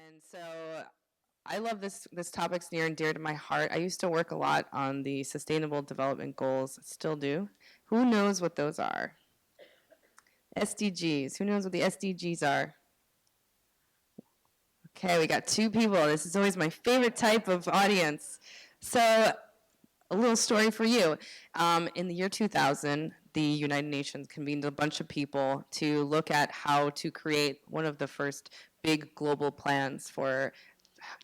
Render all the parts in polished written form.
And so I love this topic's near and dear to my heart. I used to work a lot on the Sustainable Development Goals, still do. Who knows what those are? SDGs. Who knows what the SDGs are? Okay, we got two people. This is always my favorite type of audience. So, a little story for you. In the year 2000, the United Nations convened a bunch of people to look at how to create one of the first big global plans for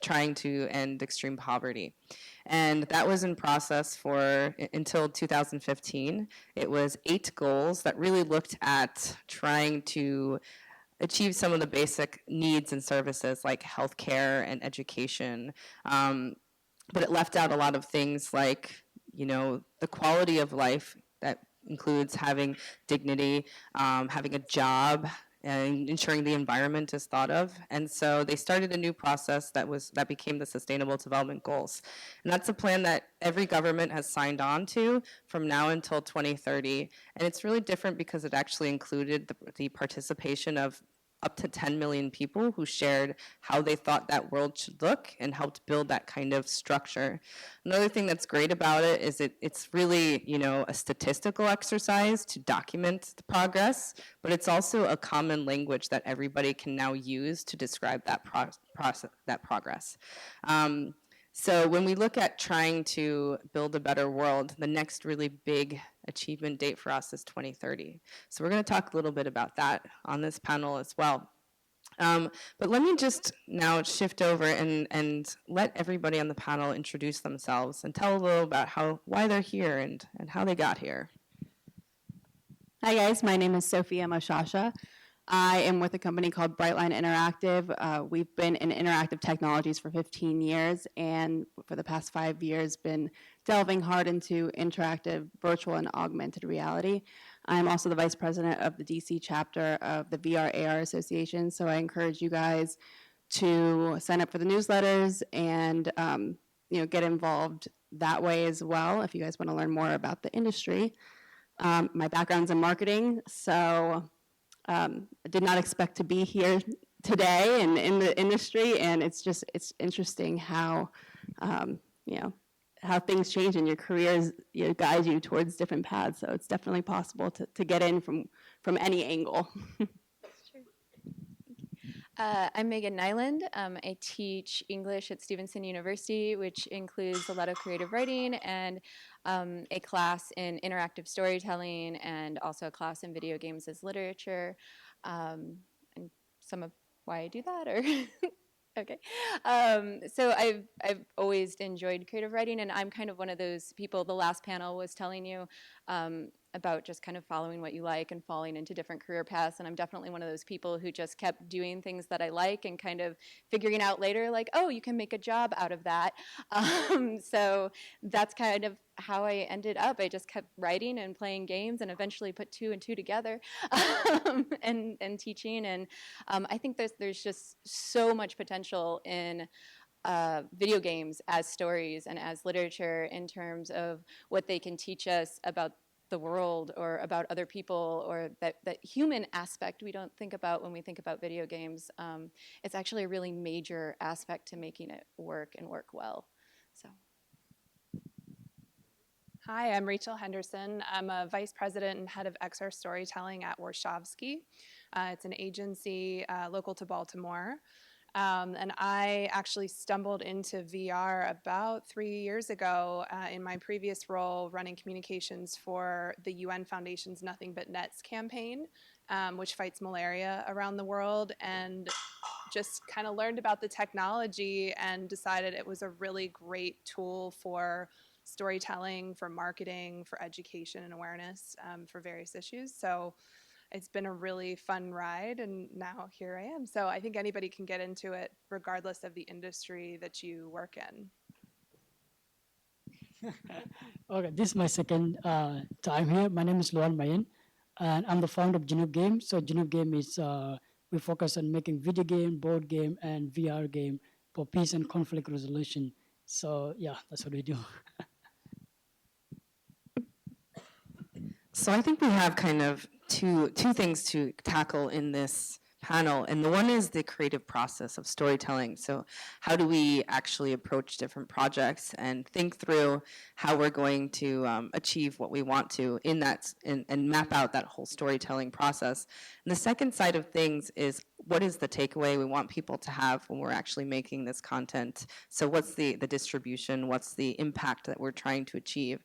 trying to end extreme poverty. And that was in process for until 2015. It was 8 goals that really looked at trying to achieve some of the basic needs and services like healthcare and education. But it left out a lot of things like, the quality of life that includes having dignity, having a job, and ensuring the environment is thought of. And so they started a new process that became the Sustainable Development Goals. And that's a plan that every government has signed on to from now until 2030. And it's really different because it actually included the participation of up to 10 million people who shared how they thought that world should look and helped build that kind of structure. Another thing that's great about it is it's really, a statistical exercise to document the progress, but it's also a common language that everybody can now use to describe that progress. So when we look at trying to build a better world, the next really big achievement date for us is 2030. So we're going to talk a little bit about that on this panel as well. But let me just now shift over and let everybody on the panel introduce themselves and tell a little about why they're here and how they got here. Hi guys, my name is Sophia Moshasha. I am with a company called Brightline Interactive. We've been in interactive technologies for 15 years, and for the past 5 years been delving hard into interactive virtual and augmented reality. I'm also the vice president of the DC chapter of the VR/AR Association, so I encourage you guys to sign up for the newsletters and get involved that way as well if you guys want to learn more about the industry. My background's in marketing, so I did not expect to be here today and in the industry, and it's interesting how how things change in your careers, guide you towards different paths. So it's definitely possible to get in from any angle. That's true. I'm Megan Nyland. I teach English at Stevenson University, which includes a lot of creative writing and a class in interactive storytelling and also a class in video games as literature. And some of why I do that, or okay. So I've always enjoyed creative writing, and I'm kind of one of those people. The last panel was telling you about just kind of following what you like and falling into different career paths, and I'm definitely one of those people who just kept doing things that I like and kind of figuring out later, like, oh, you can make a job out of that. So that's kind of how I ended up. I just kept writing and playing games and eventually put 2 and 2 together and teaching. And I think there's just so much potential in video games as stories and as literature in terms of what they can teach us about the world or about other people, or that human aspect we don't think about when we think about video games. It's actually a really major aspect to making it work and work well. So. Hi, I'm Rachel Henderson. I'm a vice president and head of XR storytelling at Warshawski. It's an agency local to Baltimore. And I actually stumbled into VR about 3 years ago in my previous role running communications for the UN Foundation's Nothing But Nets campaign, which fights malaria around the world, and just kind of learned about the technology and decided it was a really great tool for storytelling, for marketing, for education and awareness for various issues. So it's been a really fun ride, and now here I am. So I think anybody can get into it regardless of the industry that you work in. Okay, this is my second time here. My name is Luan Mayen, and I'm the founder of Genoob Game. So Genoob Game is, we focus on making video game, board game, and VR game for peace and conflict resolution. So yeah, that's what we do. So I think we have kind of two things to tackle in this panel, and the one is the creative process of storytelling. So how do we actually approach different projects and think through how we're going to achieve what we want to in that, and map out that whole storytelling process. And the second side of things is, what is the takeaway we want people to have when we're actually making this content? So what's the distribution? What's the impact that we're trying to achieve?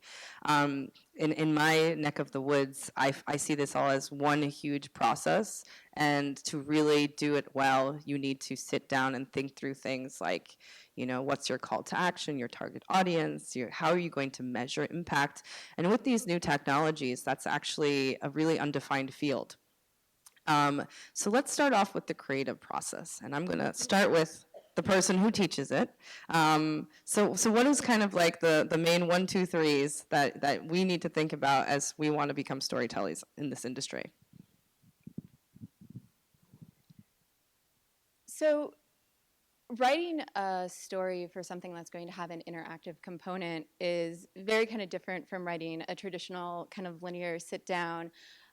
In my neck of the woods, I see this all as one huge process, and to really do it well, you need to sit down and think through things like, what's your call to action, your target audience, how are you going to measure impact? And with these new technologies, that's actually a really undefined field. So let's start off with the creative process, and I'm going to start with the person who teaches it. So what is kind of like the main 1, 2, 3s that we need to think about as we want to become storytellers in this industry? So writing a story for something that's going to have an interactive component is very kind of different from writing a traditional kind of linear sit down.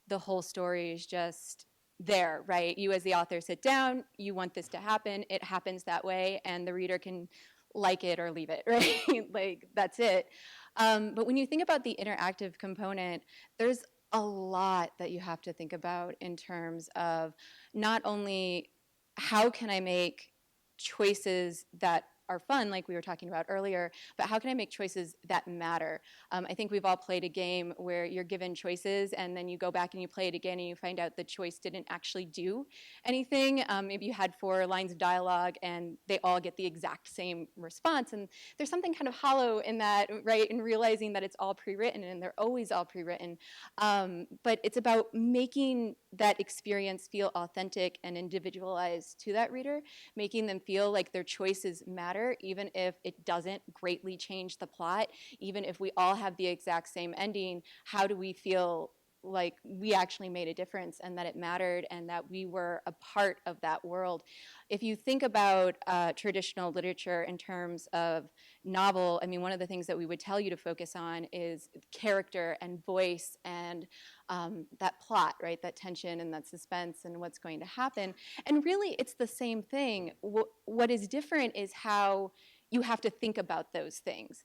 The whole story is just there, right? You as the author sit down, you want this to happen, it happens that way, and the reader can like it or leave it, right? Like, that's it. But when you think about the interactive component, there's a lot that you have to think about in terms of not only how can I make choices that are fun, like we were talking about earlier, but how can I make choices that matter? I think we've all played a game where you're given choices and then you go back and you play it again and you find out the choice didn't actually do anything. Maybe you had 4 lines of dialogue and they all get the exact same response. And there's something kind of hollow in that, right? In realizing that it's all pre-written, and they're always all pre-written. But it's about making that experience feel authentic and individualized to that reader, making them feel like their choices matter, even if it doesn't greatly change the plot, even if we all have the exact same ending. How do we feel like we actually made a difference and that it mattered and that we were a part of that world? If you think about traditional literature in terms of novel, I mean, one of the things that we would tell you to focus on is character and voice and that plot, right? That tension and that suspense and what's going to happen. And really, it's the same thing. What is different is how you have to think about those things.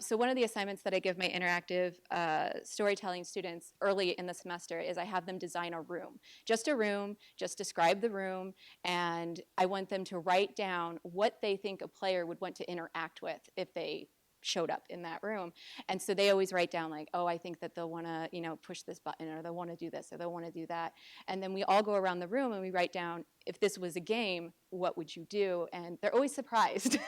So one of the assignments that I give my interactive storytelling students early in the semester is I have them design a room, just describe the room, and I want them to write down what they think a player would want to interact with if they showed up in that room. And so they always write down like, oh, I think that they'll want to, push this button, or they'll want to do this, or they'll want to do that. And then we all go around the room and we write down, if this was a game, what would you do? And they're always surprised.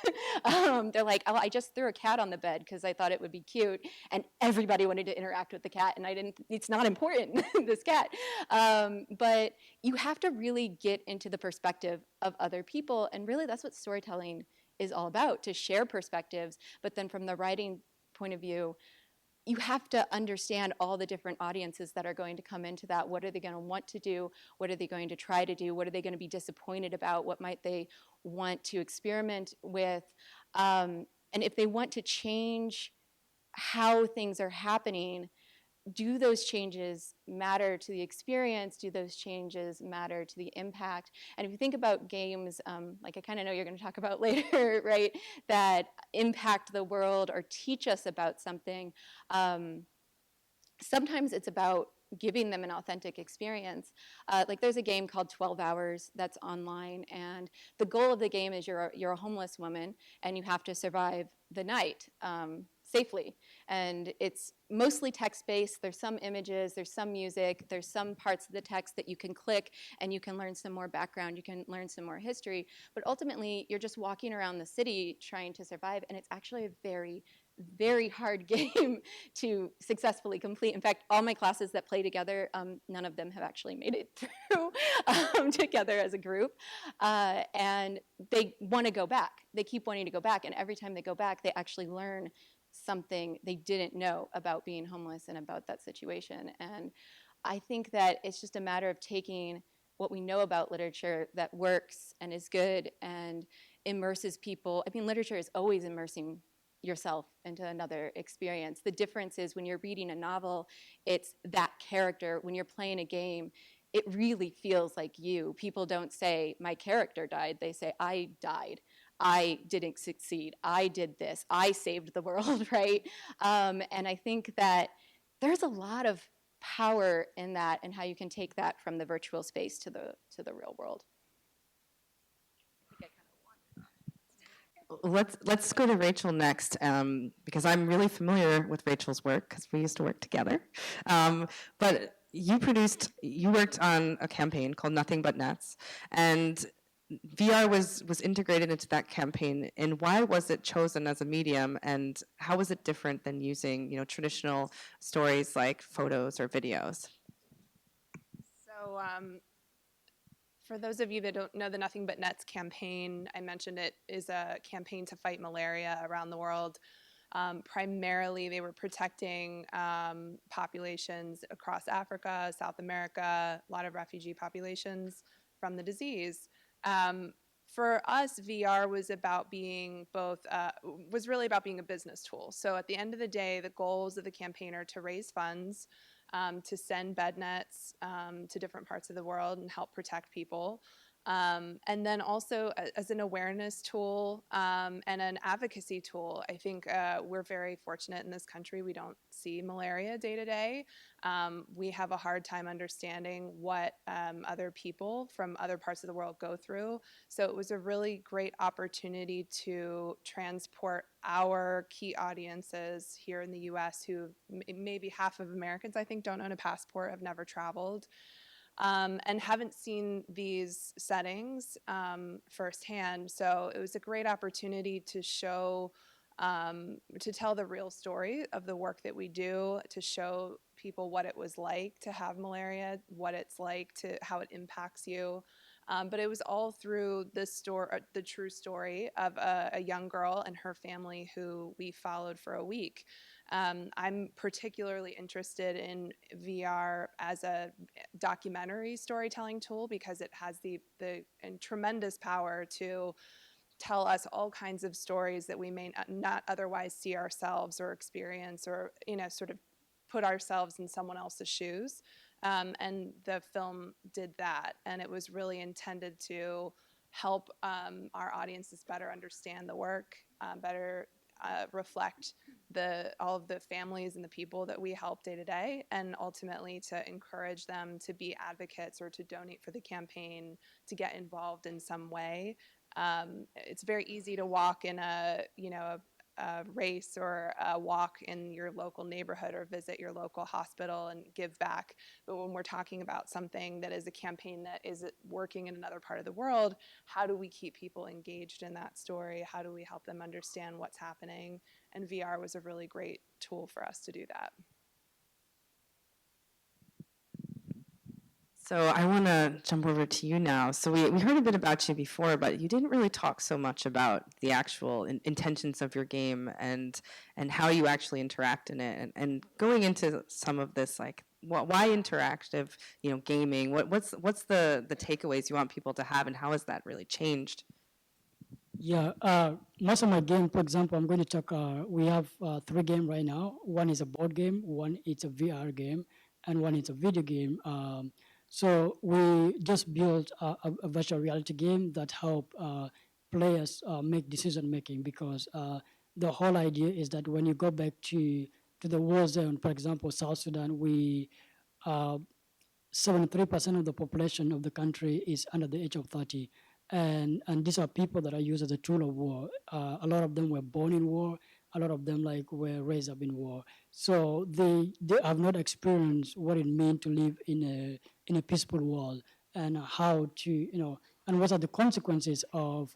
They're like, oh, I just threw a cat on the bed because I thought it would be cute, and everybody wanted to interact with the cat, and it's not important, this cat. But you have to really get into the perspective of other people, and really that's what storytelling is all about, to share perspectives. But then from the writing point of view, you have to understand all the different audiences that are going to come into that. What are they going to want to do? What are they going to try to do? What are they going to be disappointed about? What might they want to experiment with? And if they want to change how things are happening, do those changes matter to the experience? Do those changes matter to the impact? And if you think about games, like I kind of know you're going to talk about later, right, that impact the world or teach us about something, sometimes it's about giving them an authentic experience. Like there's a game called 12 Hours that's online, and the goal of the game is you're a homeless woman and you have to survive the night safely. And it's mostly text-based. There's some images, there's some music, there's some parts of the text that you can click and you can learn some more background, you can learn some more history. But ultimately, you're just walking around the city trying to survive, and it's actually a very, very hard game to successfully complete. In fact, all my classes that play together, none of them have actually made it through together as a group. And they want to go back. They keep wanting to go back. And every time they go back, they actually learn something they didn't know about being homeless and about that situation. And I think that it's just a matter of taking what we know about literature that works and is good and immerses people. I mean, literature is always immersing yourself into another experience. The difference is when you're reading a novel, it's that character. When you're playing a game, it really feels like you. People don't say, my character died. They say, I died. I didn't succeed. I did this. I saved the world, right? And I think that there's a lot of power in that and how you can take that from the virtual space to the real world. Let's go to Rachel next, because I'm really familiar with Rachel's work because we used to work together. But you worked on a campaign called Nothing But Nets, and VR was integrated into that campaign. And why was it chosen as a medium, and how was it different than using traditional stories like photos or videos? So, for those of you that don't know the Nothing But Nets campaign, I mentioned it is a campaign to fight malaria around the world. Primarily, they were protecting populations across Africa, South America, a lot of refugee populations from the disease. For us, VR was about being was really about being a business tool. So at the end of the day, the goals of the campaign are to raise funds, to send bed nets to different parts of the world and help protect people. And then also as an awareness tool and an advocacy tool. I think we're very fortunate in this country. We don't see malaria day to day. We have a hard time understanding what other people from other parts of the world go through. So it was a really great opportunity to transport our key audiences here in the US who maybe half of Americans, I think, don't own a passport, have never traveled. And haven't seen these settings firsthand. So it was a great opportunity to show, to tell the real story of the work that we do, to show people what it was like to have malaria, what it's like to how it impacts you. But it was all through the true story of a young girl and her family who we followed for a week. I'm particularly interested in VR as a documentary storytelling tool because it has the tremendous power to tell us all kinds of stories that we may not otherwise see ourselves or experience, or sort of put ourselves in someone else's shoes. And the film did that, and it was really intended to help our audiences better understand the work, better reflect all of the families and the people that we help day to day, and ultimately to encourage them to be advocates or to donate for the campaign, to get involved in some way. It's very easy to walk in a race or a walk in your local neighborhood or visit your local hospital and give back. But when we're talking about something that is a campaign that is working in another part of the world, how do we keep people engaged in that story? How do we help them understand what's happening? And VR was a really great tool for us to do that. So I want to jump over to you now. So we heard a bit about you before, but you didn't really talk so much about the actual intentions of your game and how you actually interact in it. And going into some of this, like why interactive, gaming? What's the takeaways you want people to have, and how has that really changed? Yeah, most of my game, for example, I'm going to talk, we have 3 games right now. One is a board game, one is a VR game, and one is a video game. So we just built a virtual reality game that help players make decision making, because the whole idea is that when you go back to the war zone, for example, South Sudan, 73% of the population of the country is under the age of 30. And these are people that are used as a tool of war. A lot of them were born in war. A lot of them were raised up in war. So they have not experienced what it means to live in a peaceful world, and how to and what are the consequences of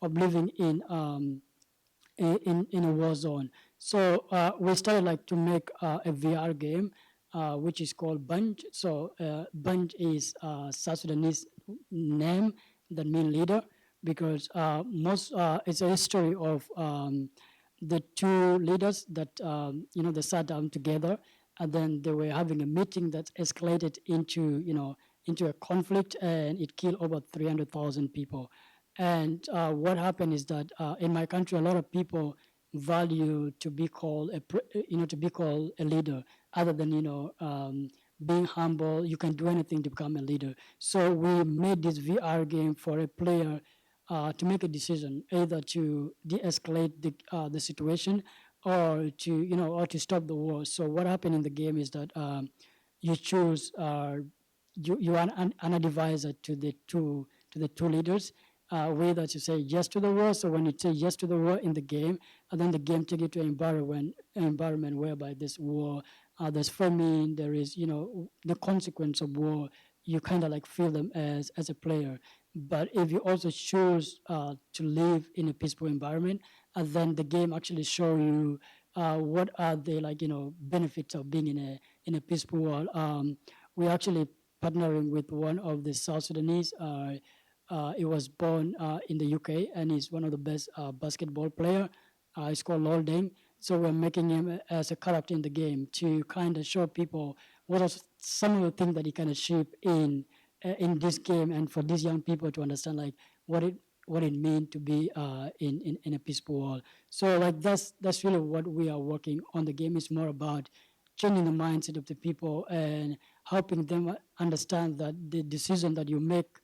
living in a war zone. So we started to make a VR game, which is called Bunch. So Bunch is South Sudanese name that mean leader, because it's a history of the 2 leaders that they sat down together, and then they were having a meeting that escalated into a conflict, and it killed over 300,000 people. And what happened is that in my country, a lot of people value to be called to be called a leader, other than being humble. You can do anything to become a leader. So we made this VR game for a player to make a decision, either to de-escalate the situation or to or to stop the war. So what happened in the game is that you choose you are an advisor to the two leaders, whether to say yes to the war. So when you say yes to the war in the game, and then the game take you to an environment whereby there's war, there's famine, there is the consequence of war. You kind of like feel them as a player. But if you also choose to live in a peaceful environment, then the game actually show you what are the benefits of being in a peaceful world. We're actually partnering with one of the South Sudanese. He was born in the UK and he's one of the best basketball player. It's called Lol Deng. So we're making him as a character in the game to kind of show people what are some of the things that he can achieve in this game, and for these young people to understand like what it means to be in a peaceful world. So like that's really what we are working on. The game is more about changing the mindset of the people and helping them understand that the decision that you make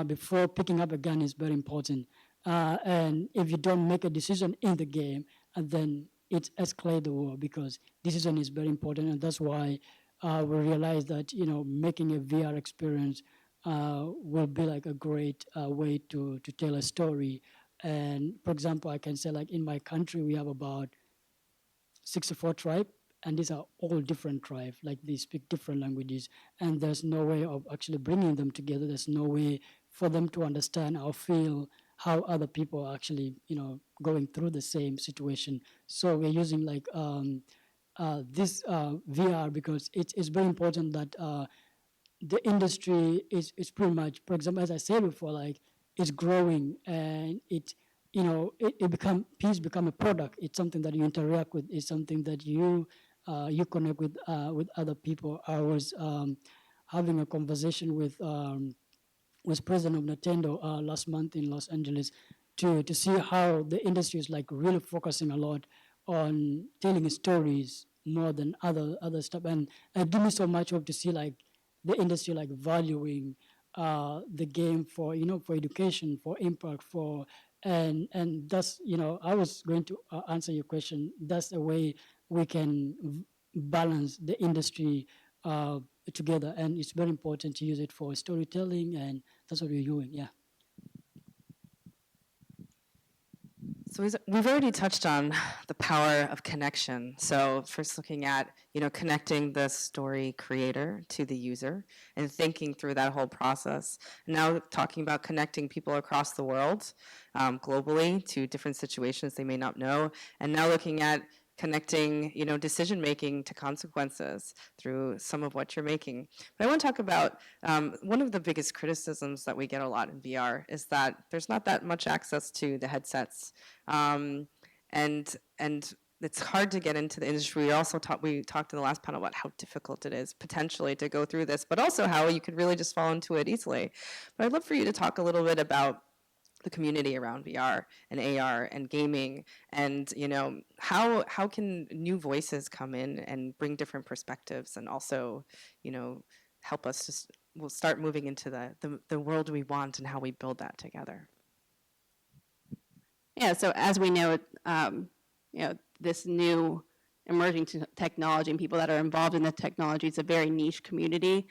before picking up a gun is very important. And if you don't make a decision in the game, then it escalates the war, because decision is very important, and that's why we realize that making a VR experience will be like a great way to tell a story. And for example, I can say like in my country we have about 64 tribes, and these are all different tribes, like they speak different languages, and there's no way of actually bringing them together. There's no way for them to understand or feel how other people are actually going through the same situation. So we're using like this VR because it's very important that the industry is pretty much, for example, as I said before, like it's growing, and it become a product. It's something that you interact with. It's something that you connect with other people. I was having a conversation with president of Nintendo last month in Los Angeles to see how the industry is like really focusing a lot on telling stories more than other stuff, and it gives me so much hope to see like the industry like valuing the game for for education, for impact, for and that's I was going to answer your question. That's the way we can balance the industry together, and it's very important to use it for storytelling, and that's what we're doing. Yeah. So we've already touched on the power of connection. So first looking at, connecting the story creator to the user and thinking through that whole process. Now talking about connecting people across the world, globally, to different situations they may not know. And now looking at connecting, decision making to consequences through some of what you're making. But I want to talk about one of the biggest criticisms that we get a lot in VR is that there's not that much access to the headsets, and it's hard to get into the industry. We talked in the last panel about how difficult it is potentially to go through this, but also how you could really just fall into it easily. But I'd love for you to talk a little bit about the community around VR and AR and gaming, and how can new voices come in and bring different perspectives, and also help us we'll start moving into the world we want and how we build that together. Yeah, so as we know, this new emerging technology and people that are involved in the technology, it's a very niche community.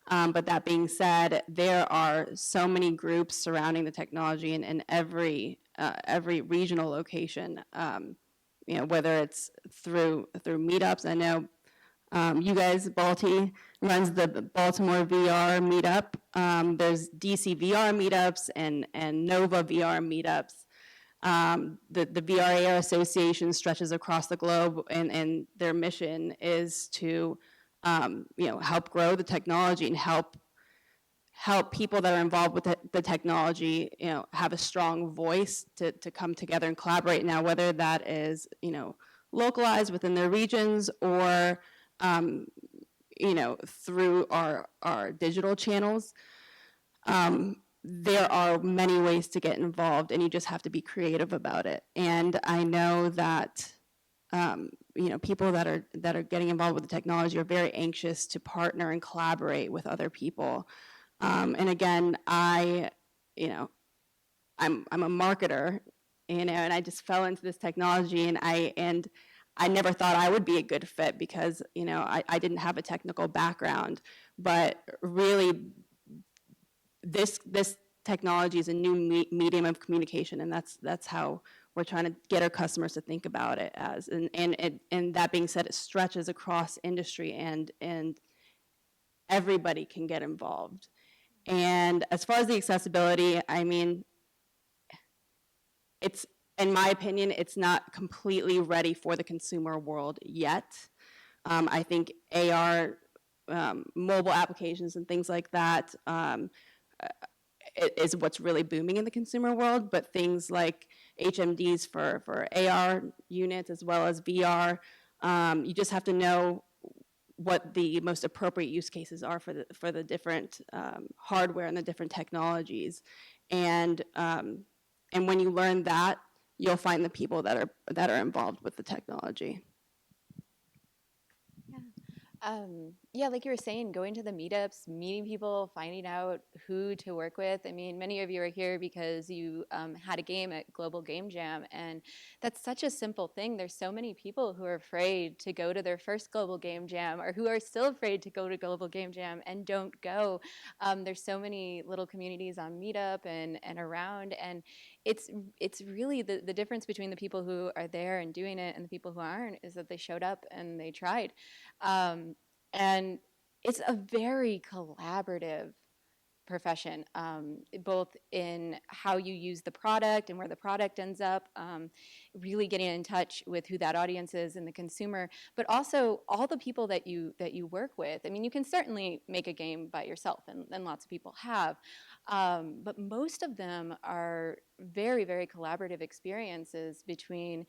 But that being said, there are so many groups surrounding the technology in every regional location. Whether it's through meetups. I know you guys, Balti runs the Baltimore VR meetup. There's DC VR meetups and Nova VR meetups. The VR Association stretches across the globe, and their mission is to help grow the technology and help people that are involved with the technology, have a strong voice to come together and collaborate. Now, whether that is, localized within their regions or, through our digital channels, there are many ways to get involved, and you just have to be creative about it. And I know that people that are getting involved with the technology are very anxious to partner and collaborate with other people. And again, I'm a marketer, and I just fell into this technology, and I never thought I would be a good fit because I didn't have a technical background, but really this technology is a new medium of communication, and that's how we're trying to get our customers to think about it as. And that being said, it stretches across industry, and everybody can get involved. And as far as the accessibility, I mean, it's, in my opinion, it's not completely ready for the consumer world yet. I think AR, mobile applications and things like that is what's really booming in the consumer world, but things like HMDs for AR units as well as VR, you just have to know what the most appropriate use cases are for the different hardware and the different technologies. And when you learn that, you'll find the people that are involved with the technology. Yeah, like you were saying, going to the meetups, meeting people, finding out who to work with. I mean, many of you are here because you had a game at Global Game Jam, and that's such a simple thing. There's so many people who are afraid to go to their first Global Game Jam, or who are still afraid to go to Global Game Jam and don't go. There's so many little communities on Meetup and around, and it's really the difference between the people who are there and doing it and the people who aren't is that they showed up and they tried. And it's a very collaborative profession, both in how you use the product and where the product ends up, really getting in touch with who that audience is and the consumer, but also all the people that you work with. I mean, you can certainly make a game by yourself, and lots of people have, but most of them are very, very collaborative experiences between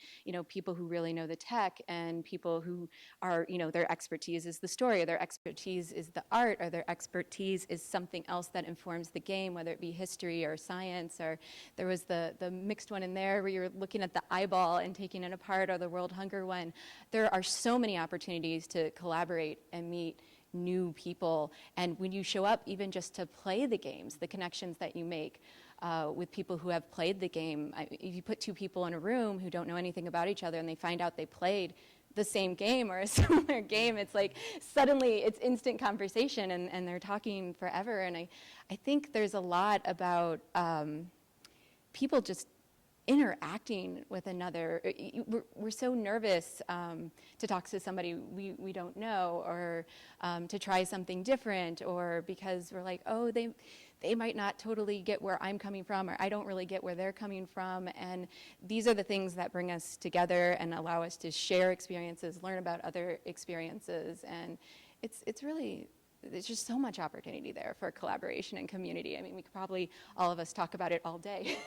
people who really know the tech and people who are their expertise is the story, or their expertise is the art, or their expertise is something else that informs the game, whether it be history or science, or there was the mixed one in there where you're looking at the eyeball and taking it apart, or the World Hunger one. There are so many opportunities to collaborate and meet new people, and when you show up even just to play the games, the connections that you make with people who have played the game. If you put two people in a room who don't know anything about each other and they find out they played the same game or a similar game, it's like suddenly it's instant conversation, and they're talking forever. And I think there's a lot about people just interacting with another. We're so nervous to talk to somebody we don't know, or to try something different, or because we're like, oh, they might not totally get where I'm coming from, or I don't really get where they're coming from. And these are the things that bring us together and allow us to share experiences, learn about other experiences. And it's really, there's just so much opportunity there for collaboration and community. I mean, we could probably, all of us, talk about it all day.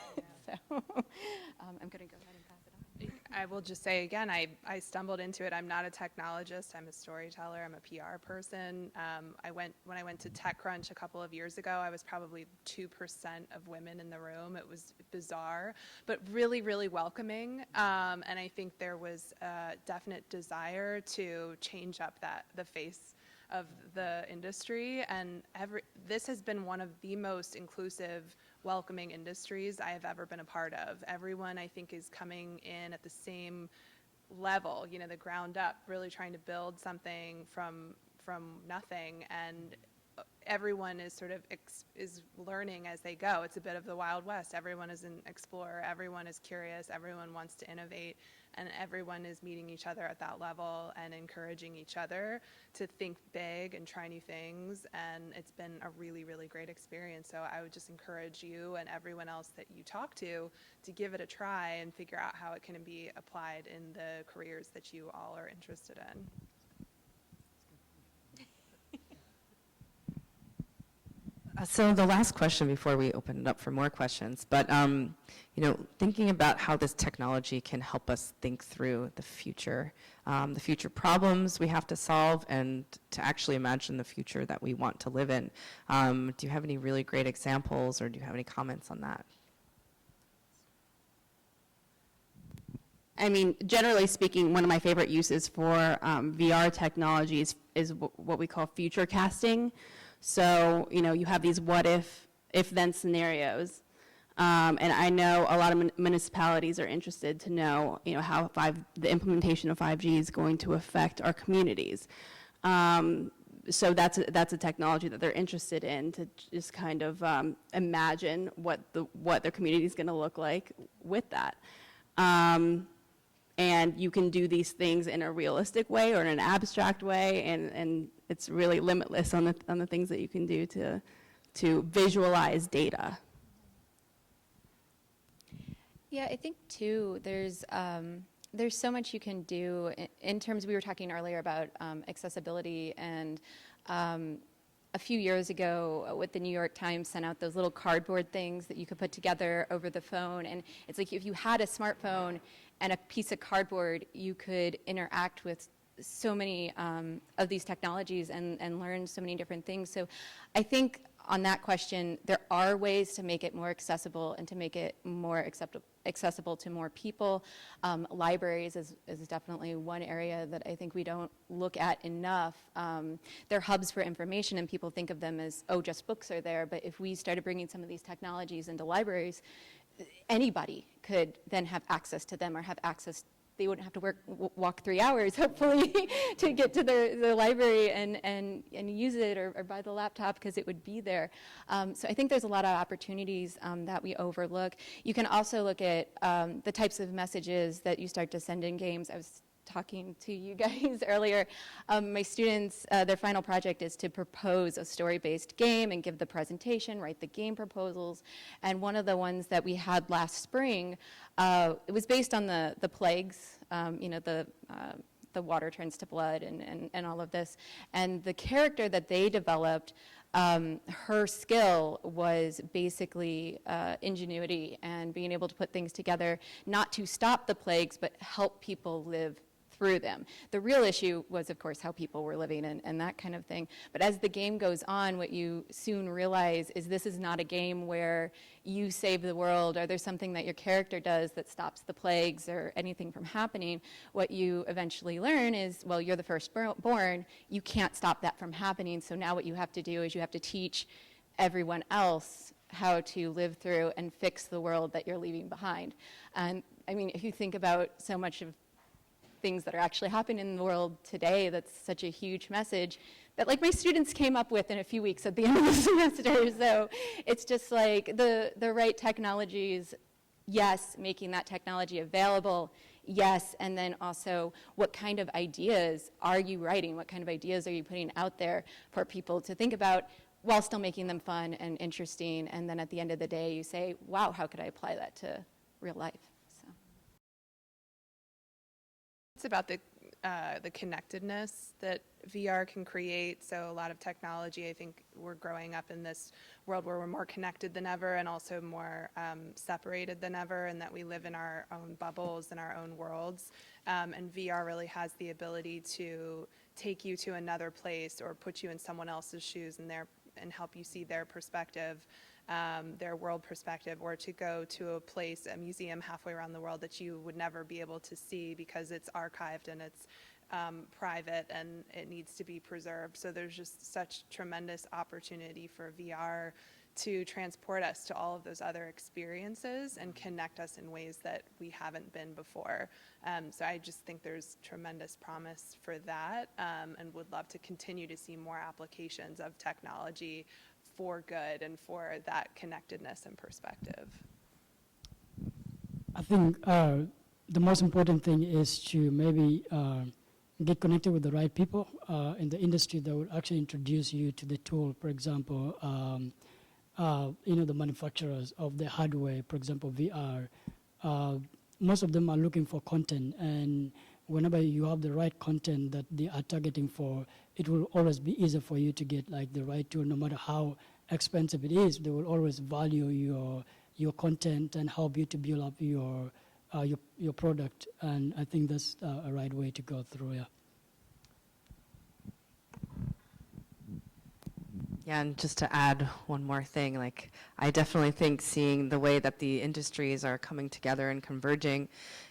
So I'm going to go ahead and pass it on. I will just say again, I stumbled into it. I'm not a technologist. I'm a storyteller. I'm a PR person. When I went to TechCrunch a couple of years ago, I was probably 2% of women in the room. It was bizarre, but really, really welcoming. And I think there was a definite desire to change up the face of the industry. And this has been one of the most inclusive, welcoming industries I have ever been a part of. Everyone, I think, is coming in at the same level, the ground up, really trying to build something from nothing, and everyone is sort of is learning as they go. It's a bit of the Wild West. Everyone is an explorer, everyone is curious, everyone wants to innovate, and everyone is meeting each other at that level and encouraging each other to think big and try new things. And it's been a really, really great experience. So I would just encourage you and everyone else that you talk to give it a try and figure out how it can be applied in the careers that you all are interested in. So the last question before we open it up for more questions, but thinking about how this technology can help us think through the future problems we have to solve, and to actually imagine the future that we want to live in. Do you have any really great examples, or do you have any comments on that? I mean, generally speaking, one of my favorite uses for VR technologies is what we call future casting. So, you know, you have these what if then scenarios. And I know a lot of municipalities are interested to know, you know, how the implementation of 5G is going to affect our communities. So that's a technology that they're interested in, to just kind of imagine what their community is going to look like with that. And you can do these things in a realistic way or in an abstract way, and it's really limitless on the things that you can do to visualize data. Yeah, I think too, there's so much you can do in terms, we were talking earlier about accessibility, and a few years ago, what the New York Times sent out, those little cardboard things that you could put together over the phone. And it's like if you had a smartphone and a piece of cardboard, you could interact with so many of these technologies and learn so many different things. So I think on that question, there are ways to make it more accessible and to make it more accessible to more people. Libraries is definitely one area that I think we don't look at enough. They're hubs for information, and people think of them as, oh, just books are there. But if we started bringing some of these technologies into libraries, anybody could then have access to them, or have access. They wouldn't have to walk 3 hours, hopefully, to get to the library and use it, or buy the laptop, because it would be there. So I think there's a lot of opportunities that we overlook. You can also look at the types of messages that you start to send in games. I was talking to you guys earlier. My students, their final project is to propose a story-based game and give the presentation, write the game proposals. And one of the ones that we had last spring, it was based on the plagues, you know, the water turns to blood and all of this. And the character that they developed, her skill was basically ingenuity and being able to put things together, not to stop the plagues, but help people live through them. The real issue was, of course, how people were living and that kind of thing. But as the game goes on, what you soon realize is this is not a game where you save the world, or there's something that your character does that stops the plagues or anything from happening. What you eventually learn is, well, you're the firstborn, you can't stop that from happening, so now what you have to do is you have to teach everyone else how to live through and fix the world that you're leaving behind. And I mean, if you think about so much of things that are actually happening in the world today, that's such a huge message that, like, my students came up with in a few weeks at the end of the semester. So it's just like the right technologies, yes, making that technology available, yes, and then also what kind of ideas are you writing? What kind of ideas are you putting out there for people to think about while still making them fun and interesting? And then at the end of the day, you say, wow, how could I apply that to real life? It's about the connectedness that VR can create. So a lot of technology, I think we're growing up in this world where we're more connected than ever, and also more separated than ever, and that we live in our own bubbles and our own worlds. And VR really has the ability to take you to another place, or put you in someone else's shoes and help you see their perspective. Their world perspective, or to go to a place, a museum halfway around the world that you would never be able to see because it's archived and it's private and it needs to be preserved. So there's just such tremendous opportunity for VR to transport us to all of those other experiences and connect us in ways that we haven't been before. So I just think there's tremendous promise for that, and would love to continue to see more applications of technology for good and for that connectedness and perspective. I think the most important thing is to maybe get connected with the right people in the industry that will actually introduce you to the tool. For example, the manufacturers of the hardware, for example, VR, most of them are looking for content, and whenever you have the right content that they are targeting for, it will always be easier for you to get like the right tool. No matter how expensive it is, they will always value your content and help you to build up your product. And I think that's a right way to go through. Yeah. Yeah, and just to add one more thing, like I definitely think seeing the way that the industries are coming together and converging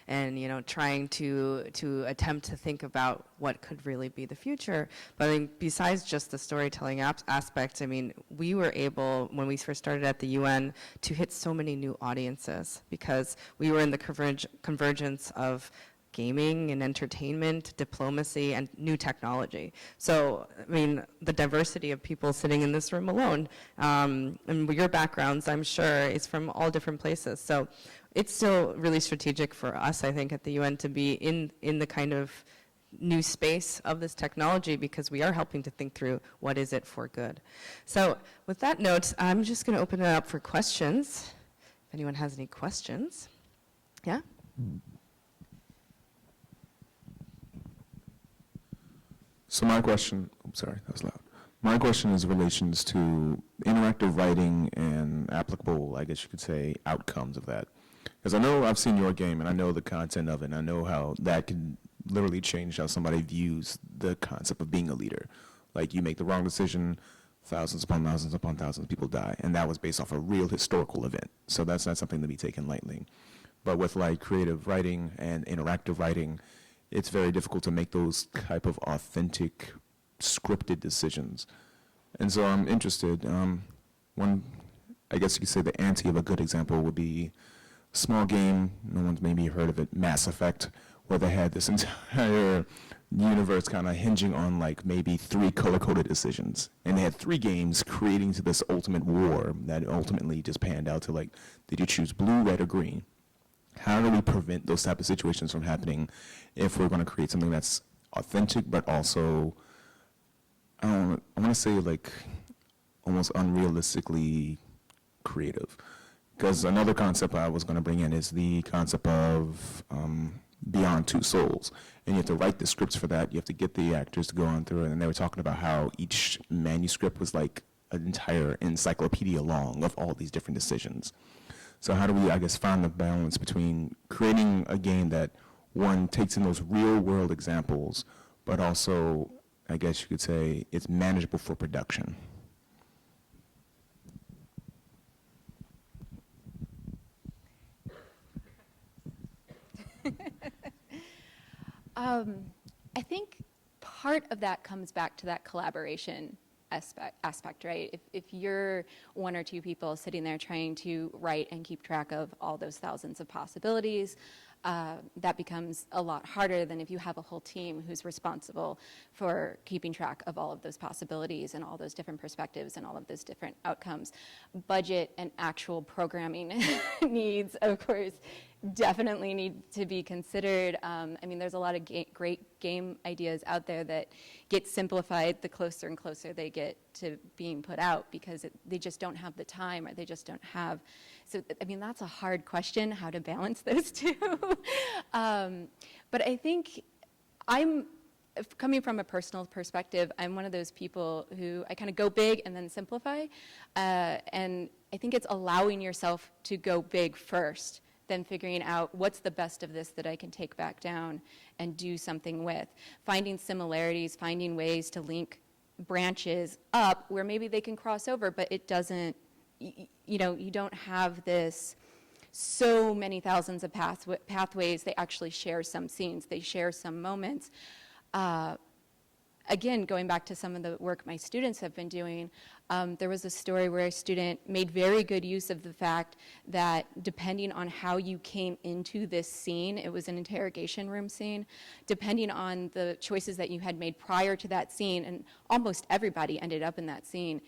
and trying to attempt to think about what could really be the future. But I mean, besides just the storytelling aspect, I mean, we were able when we first started at the UN to hit so many new audiences because we were in the convergence of gaming and entertainment, diplomacy, and new technology. So, I mean, the diversity of people sitting in this room alone, and your backgrounds, I'm sure, is from all different places. So it's still really strategic for us, I think, at the UN to be in the kind of new space of this technology because we are helping to think through what is it for good. So with that note, I'm just going to open it up for questions. If anyone has any questions. Yeah? So my question, I'm sorry, that was loud. My question is in relations to interactive writing and applicable, I guess you could say, outcomes of that. Because I know I've seen your game and I know the content of it and I know how that can literally change how somebody views the concept of being a leader. Like you make the wrong decision, thousands upon thousands of people die. And that was based off a real historical event. So that's not something to be taken lightly. But with like creative writing and interactive writing, it's very difficult to make those type of authentic, scripted decisions. And so I'm interested, one, I guess you could say the ante of a good example would be a small game, no one's maybe heard of it, Mass Effect, where they had this entire universe kind of hinging on like maybe 3 color-coded decisions. And they had 3 games creating to this ultimate war that ultimately just panned out to like, did you choose blue, red, or green? How do we prevent those type of situations from happening if we're going to create something that's authentic but also, I want to say like almost unrealistically creative? Because another concept I was going to bring in is the concept of Beyond Two Souls. And you have to write the scripts for that. You have to get the actors to go on through it. And they were talking about how each manuscript was like an entire encyclopedia long of all these different decisions. So how do we, I guess, find the balance between creating a game that, one, takes in those real-world examples, but also, I guess you could say, it's manageable for production? I think part of that comes back to that collaboration aspect, right? If you're 1 or 2 people sitting there trying to write and keep track of all those thousands of possibilities, that becomes a lot harder than if you have a whole team who's responsible for keeping track of all of those possibilities and all those different perspectives and all of those different outcomes. Budget and actual programming needs, of course, definitely need to be considered. I mean, there's a lot of great game ideas out there that get simplified the closer and closer they get to being put out because they just don't have the time or they just don't have. So, I mean, that's a hard question, how to balance those two. But I think coming from a personal perspective, I'm one of those people who I kind of go big and then simplify. And I think it's allowing yourself to go big first, then figuring out what's the best of this that I can take back down and do something with. Finding similarities, finding ways to link branches up where maybe they can cross over, but it doesn't, you don't have this so many thousands of pathways. They actually share some scenes. They share some moments. Again, going back to some of the work my students have been doing, there was a story where a student made very good use of the fact that depending on how you came into this scene, it was an interrogation room scene, depending on the choices that you had made prior to that scene, and almost everybody ended up in that scene,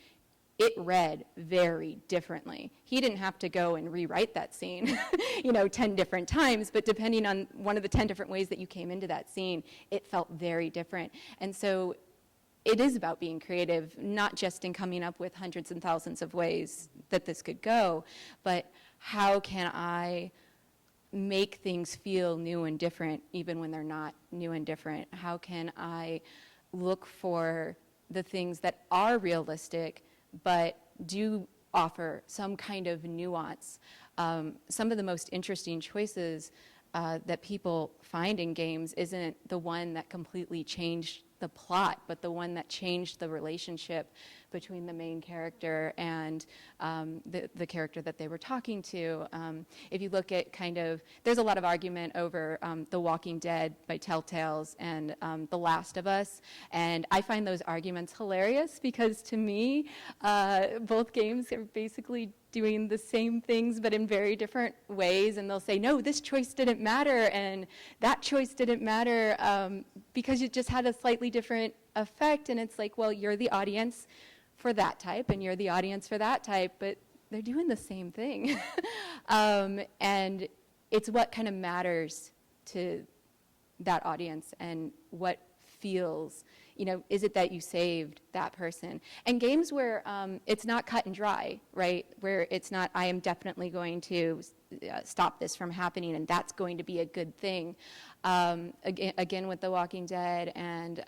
it read very differently. He didn't have to go and rewrite that scene, 10 different times, but depending on one of the 10 different ways that you came into that scene, it felt very different. And so it is about being creative, not just in coming up with hundreds and thousands of ways that this could go, but how can I make things feel new and different even when they're not new and different? How can I look for the things that are realistic but do offer some kind of nuance? Some of the most interesting choices that people find in games isn't the one that completely changed the plot, but the one that changed the relationship between the main character and the character that they were talking to. If you look at there's a lot of argument over The Walking Dead by Telltales and The Last of Us, and I find those arguments hilarious because to me, both games are basically doing the same things but in very different ways, and they'll say, no, this choice didn't matter and that choice didn't matter because it just had a slightly different effect. And it's like, well, you're the audience for that type and you're the audience for that type, but they're doing the same thing. And it's what kind of matters to that audience and what feels, is it that you saved that person? And games where it's not cut and dry, right? Where it's not, I am definitely going to stop this from happening and that's going to be a good thing. Again with The Walking Dead and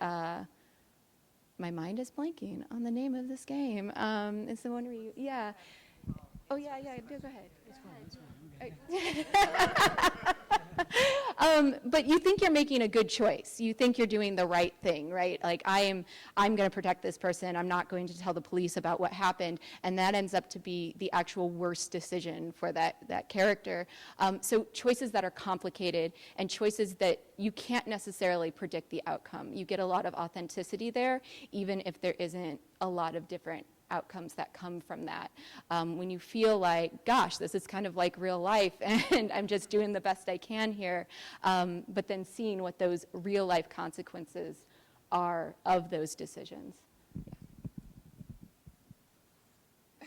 my mind is blanking on the name of this game. It's the one where you, yeah. Oh, yeah, go ahead. But you think you're making a good choice. You think you're doing the right thing, right? Like, I'm going to protect this person. I'm not going to tell the police about what happened. And that ends up to be the actual worst decision for that character. So choices that are complicated and choices that you can't necessarily predict the outcome. You get a lot of authenticity there, even if there isn't a lot of different outcomes that come from that. When you feel like, gosh, this is kind of like real life and I'm just doing the best I can here, but then seeing what those real life consequences are of those decisions.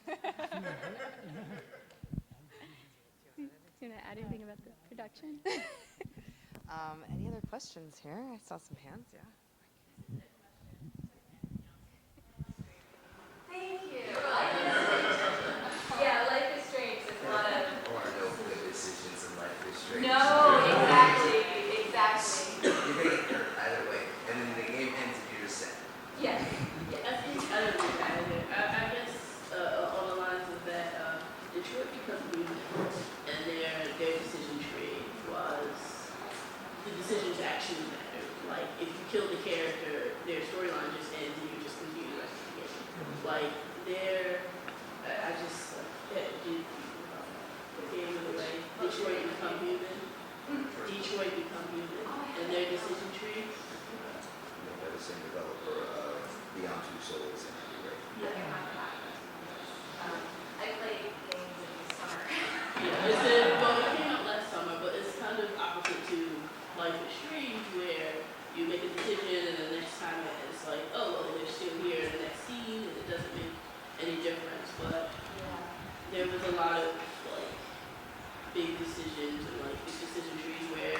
Do you want to add anything about the production? Any other questions here? I saw some hands, yeah. Thank you. Yeah, life is strange. There's a lot of. I want to know if the decisions in life is strange. No, exactly. You make it either way, and then the game ends and you're just set. Yes. I think I don't think I guess on the lines of that, Detroit becomes musical, and their decision tree was the decisions actually mattered. Like if you kill the character, their storyline just ends and you just continue the rest of the game. Like I just the game of the way Detroit become human. Detroit become human, and their decision tree. By the same developer of Beyond Two Souls and Great. I played games in the summer. Yeah, it came out last summer, but it's kind of opposite to Life is Strange, where you make a decision and the next time it's like, oh, well, they're still here in the next scene, and it doesn't make any difference. But there was a lot of big decisions and big decision trees where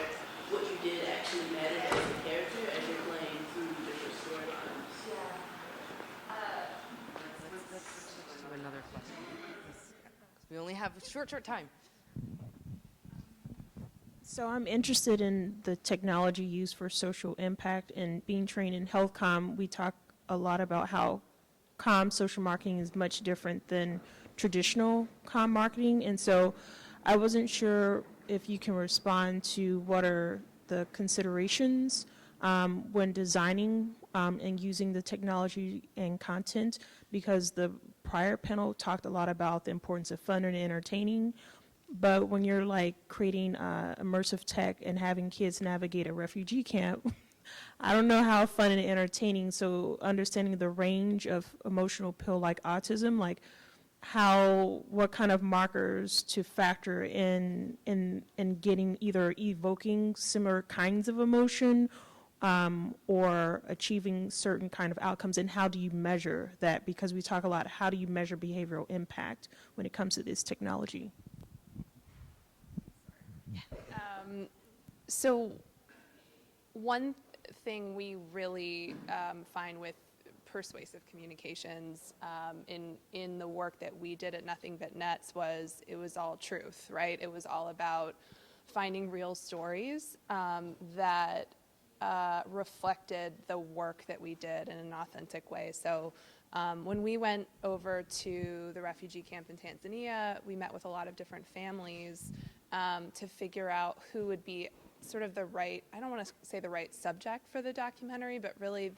what you did actually mattered as a character as you're playing through different storylines. Let's do another question. We only have a short time. So I'm interested in the technology used for social impact, and being trained in health comm, we talk a lot about how comm social marketing is much different than traditional comm marketing. And so I wasn't sure if you can respond to what are the considerations when designing and using the technology and content, because the prior panel talked a lot about the importance of fun and entertaining. But when you're creating immersive tech and having kids navigate a refugee camp, I don't know how fun and entertaining. So understanding the range of emotional pill like autism, what kind of markers to factor in getting either evoking similar kinds of emotion or achieving certain kind of outcomes, and how do you measure that? Because we talk a lot, how do you measure behavioral impact when it comes to this technology? So one thing we really find with persuasive communications in the work that we did at Nothing But Nets was it was all truth, right? It was all about finding real stories that reflected the work that we did in an authentic way. So when we went over to the refugee camp in Tanzania, we met with a lot of different families to figure out who would be sort of the right, I don't want to say the right subject for the documentary, but really,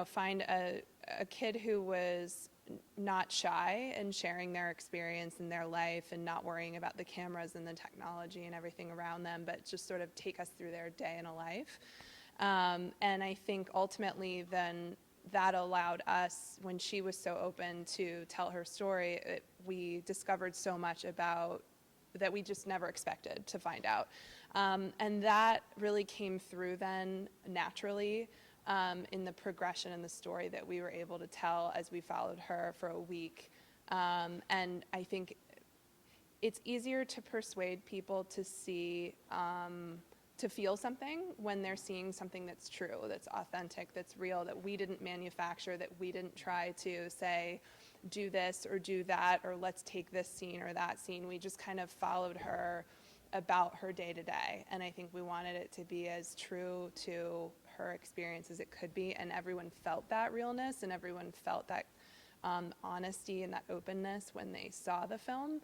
find a a kid who was not shy and sharing their experience in their life and not worrying about the cameras and the technology and everything around them, but just sort of take us through their day in a life. And I think ultimately then that allowed us, when she was so open to tell her story, we discovered so much about that we just never expected to find out. And that really came through then naturally in the progression and the story that we were able to tell as we followed her for a week. And I think it's easier to persuade people to see, to feel something when they're seeing something that's true, that's authentic, that's real, that we didn't manufacture, that we didn't try to say, do this or do that, or let's take this scene or that scene. We just kind of followed her about her day to day. And I think we wanted it to be as true to her experience as it could be. And everyone felt that realness and everyone felt that honesty and that openness when they saw the film.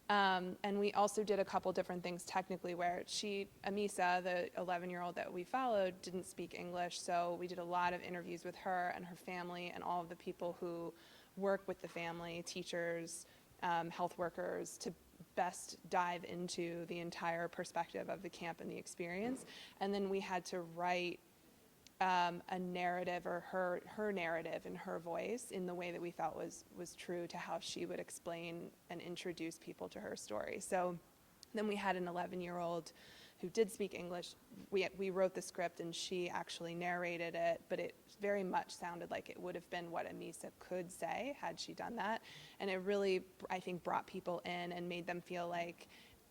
And we also did a couple different things technically where Amisa, the 11-year-old that we followed, didn't speak English. So we did a lot of interviews with her and her family and all of the people who work with the family, teachers, health workers, to best dive into the entire perspective of the camp and the experience. And then we had to write a narrative, or her narrative in her voice, in the way that we felt was true to how she would explain and introduce people to her story. So then we had an 11-year-old who did speak English. We wrote the script and she actually narrated it, but it very much sounded like it would have been what Amisa could say had she done that. And it really, I think, brought people in and made them feel like,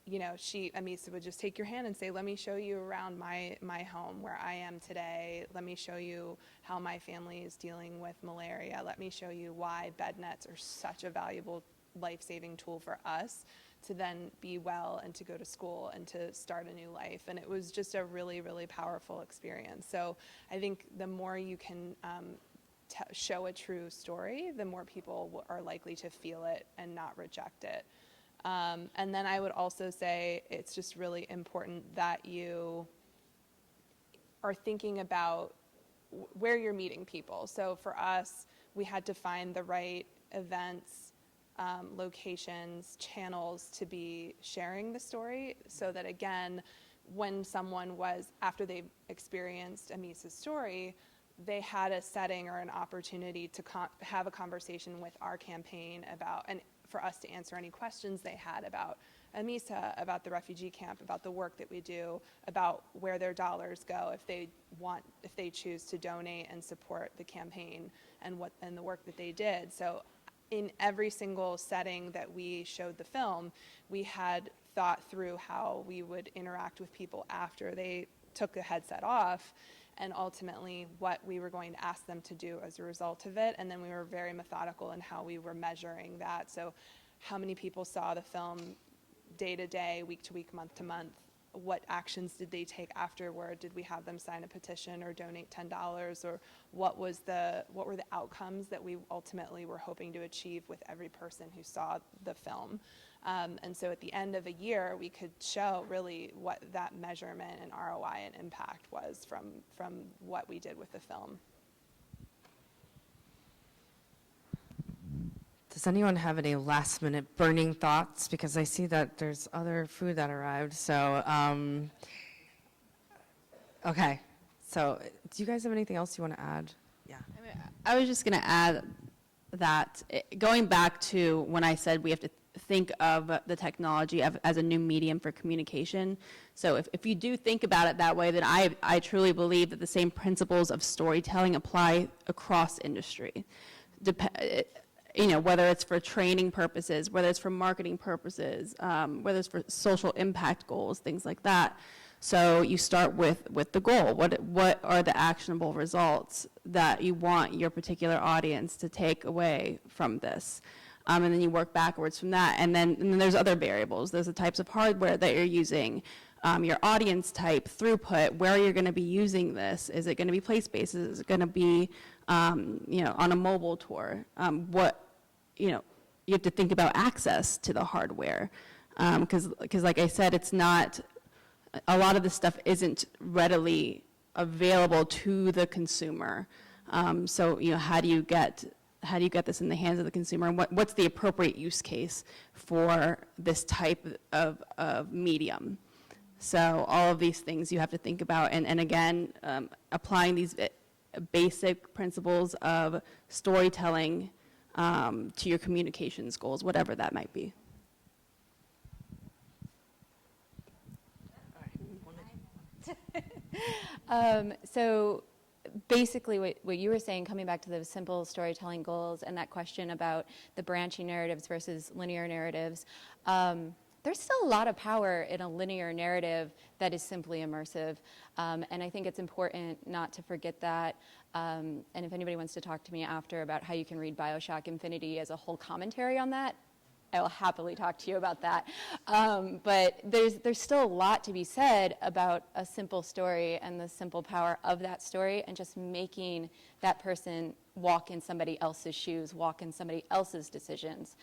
you know, Amisa would just take your hand and say, let me show you around my home where I am today. Let me show you how my family is dealing with malaria. Let me show you why bed nets are such a valuable life-saving tool for us to then be well and to go to school and to start a new life. And it was just a really, really powerful experience. So I think the more you can show a true story, the more people are likely to feel it and not reject it. And then I would also say it's just really important that you are thinking about where you're meeting people. So for us, we had to find the right events, locations, channels to be sharing the story, so that again, when someone was, after they experienced Amisa's story, they had a setting or an opportunity to have a conversation with our campaign about, and for us to answer any questions they had about Amisa, about the refugee camp, about the work that we do, about where their dollars go if they choose to donate and support the campaign and the work that they did. So in every single setting that we showed the film, we had thought through how we would interact with people after they took the headset off, and ultimately what we were going to ask them to do as a result of it. And then we were very methodical in how we were measuring that. So how many people saw the film day to day, week to week, month to month? What actions did they take afterward? Did we have them sign a petition or donate $10? Or what were the outcomes that we ultimately were hoping to achieve with every person who saw the film? And so at the end of a year, we could show really what that measurement and ROI and impact was from what we did with the film. Does anyone have any last-minute burning thoughts? Because I see that there's other food that arrived. So, okay. So, do you guys have anything else you want to add? Yeah. I was just going to add that going back to when I said we have to think of the technology as a new medium for communication. So if you do think about it that way, then I truly believe that the same principles of storytelling apply across industry. You know, whether it's for training purposes, whether it's for marketing purposes, whether it's for social impact goals, things like that. So you start with the goal. What are the actionable results that you want your particular audience to take away from this? And then you work backwards from that. And then there's other variables. There's the types of hardware that you're using, your audience type, throughput, where you're going to be using this. Is it going to be place-based? Is it going to be on a mobile tour? You have to think about access to the hardware. Because like I said, it's not, a lot of this stuff isn't readily available to the consumer. So, how do you get this in the hands of the consumer? And what's the appropriate use case for this type of medium? So all of these things you have to think about, and again, applying these basic principles of storytelling to your communications goals, whatever that might be. So basically what you were saying, coming back to those simple storytelling goals and that question about the branching narratives versus linear narratives, there's still a lot of power in a linear narrative that is simply immersive. And I think it's important not to forget that. And if anybody wants to talk to me after about how you can read BioShock Infinity as a whole commentary on that, I will happily talk to you about that. But there's still a lot to be said about a simple story and the simple power of that story, and just making that person walk in somebody else's shoes, walk in somebody else's decisions.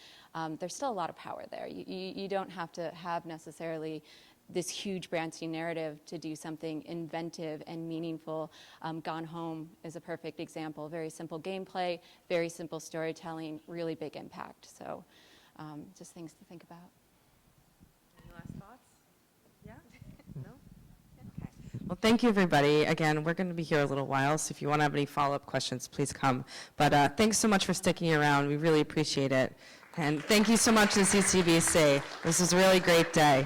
There's still a lot of power there. You don't have to have necessarily this huge branching narrative to do something inventive and meaningful. Gone Home is a perfect example. Very simple gameplay, very simple storytelling, really big impact. So. Just things to think about. Any last thoughts? Yeah? No? Okay. Well, thank you, everybody. Again, we're going to be here a little while, so if you want to have any follow-up questions, please come. But thanks so much for sticking around. We really appreciate it. And thank you so much to CCBC. This was a really great day.